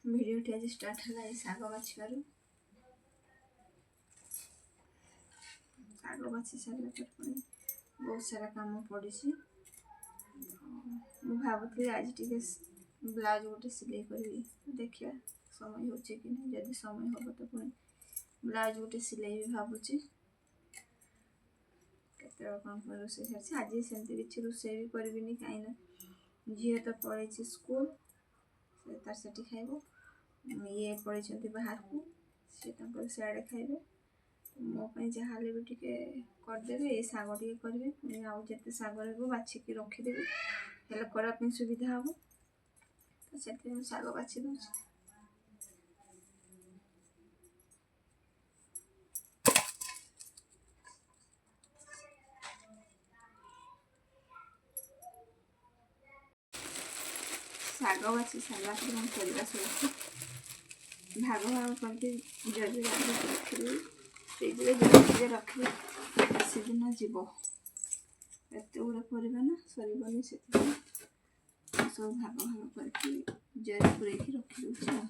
भिडियोटी आज स्टार्ट है शाग बाछबार शाग बाछी सारा पुणी बहुत सारा काम पड़ी भावुली आज टे ब्लाउज गोटे सिलाई करी देखिए समय हो कि नहीं जदि समय हम तो पुणी ब्लाउज गोटे सिलाई भी भावुची कौन रोसे छाड़ी आज सेमती किसी रोसे भी करी कहीं झील तो पड़े स्कूल से तार से खाइब ये पड़े बाहर को सी सियाड़े खाइबे मोपाई जहाँ भी टे करदे ये शाग टे करेंगे आते शाग बाछिकी रखीदेवी हेल्प करने सुविधा हम तो से शाग बाछि दूँ शाग बाछि सारा परिवा सब भाग भाग करके जल्दी रखी फ्रिज रखी बेसी दिन जीव एत गुड़ा परिवा ना सरबनी से सब भाग भाग करके जरी पूरे रखी दूसरा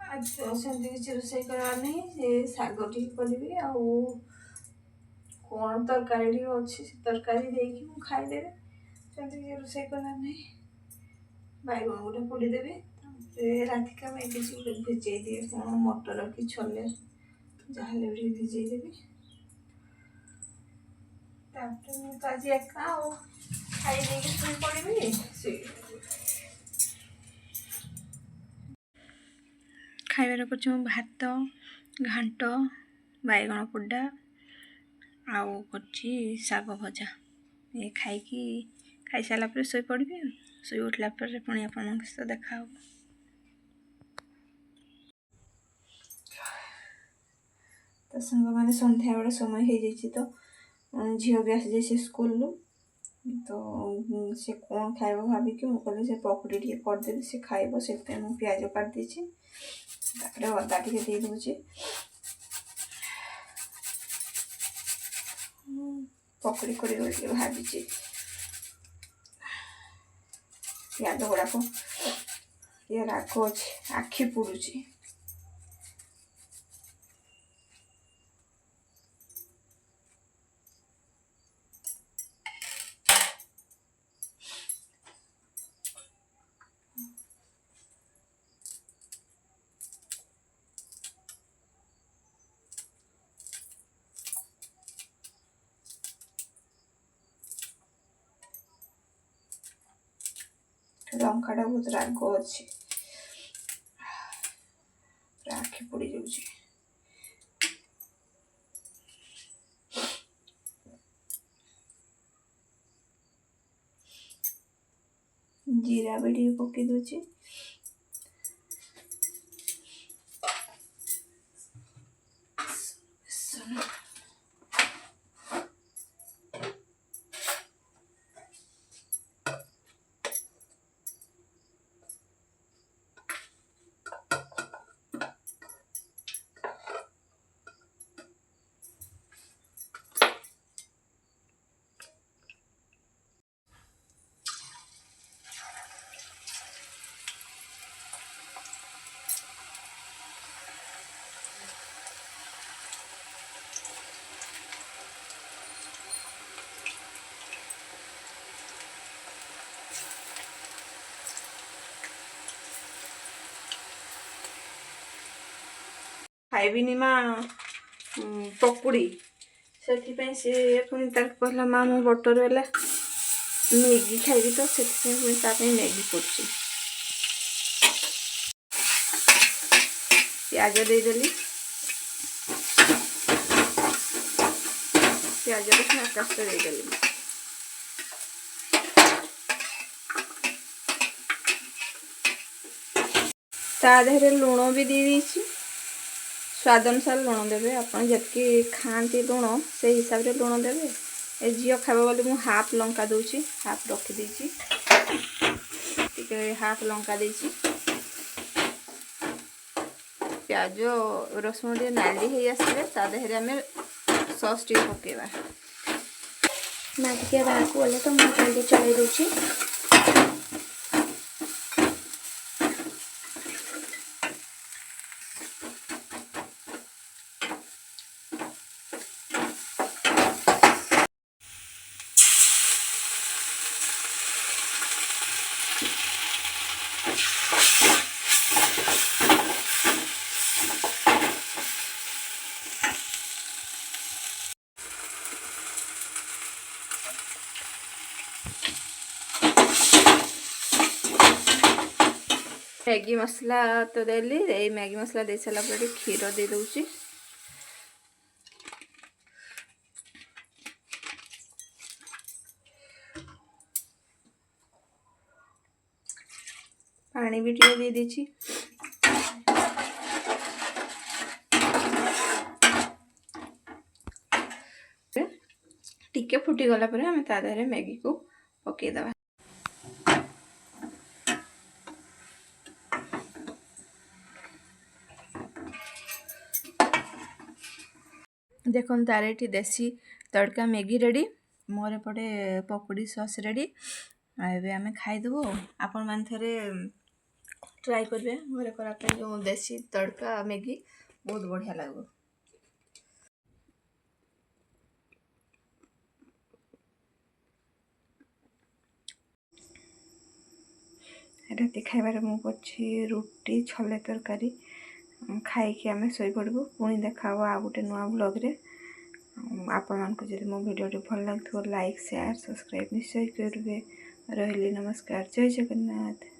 आज सेमती किसी रोसे करार नहीं शाग टे करी कौन तरकारी अच्छी तरकारी देखी खाईदेवी सेमती किसी रोसे करार नहीं बैगन गोटे पोड़ीदेवी राति का मैं किसी गोटे भिजई दिए कौन मटर कि छोले जहाँ भी भिजई देवी तो आज एका खाई पड़ी खाइबार कर भात घांट बैगन पोड़ा आउ कर शाग भजा ये खाई सारा पर शोई पड़ी शोई उठला पर पुणी आपण सहित देखा तो संग मैंने संध्या बेले समय हो जाए तो झील भी आसी जाए स्कूल तो से कौन खाइब भाविक मुझे से पकड़ी टे करदेवी से खाइब से प्याज काट देची अदा टे दे दूचे पकड़ी कर भाजी प्याज गुड़ाक ये राग अच्छे आखि पुड़ुची लंका बहुत राग अच्छे आखि पड़ जाऊँ जीरा भी पकई दूची खाइबिनी माँ पकुड़ी से पुणी कहला माँ मो बटर वाला मैगी खाइबी तो से मैगी कर प्याज देदेली प्याज रसुण आकाश देदेली ता देहरे लुण भी दे देछि स्वाद अनुसार लुण देवे आपन जतकी खाती लुण से हिसाब से लुण देवे ए झील खाइबा बोली मु हाफ लंका दूची हाफ रखी देछि टिके हाफ लंका देछि प्याज रसुण टे नाली हे आसले ता देहरे हमें सॉस टी पकेबा मैं टिके बाहर को बोले तो मैं जल्दी चले दूची मैगी मसला तो देली ए मैगी मसला दे सारा पर क्षीर दे दूची पानी भी टिके दे देछि टिके फुटी गला पर हम ता देहरे मैगी को पके दबा देखो तार ये देसी तड़का मैगी रेडी मोर एपटे पकोड़ी सॉस रेडी एबे आमे खाइदेबो आपण मान थरे ट्राई करबे मोर करापे जो देसी तड़का मैगी बहुत बढ़िया लागो राति खाइबार मु करछि रुटी छोले तरकारी खाइकी आमे सोई पड़बो पुणी देखा आ गोटे नुआ ब्लॉग रे आपण मानक जदि मो वीडियो भल लागथो लाइक शेयर सब्सक्राइब निश्चय करबे रहली नमस्कार जय जगन्नाथ।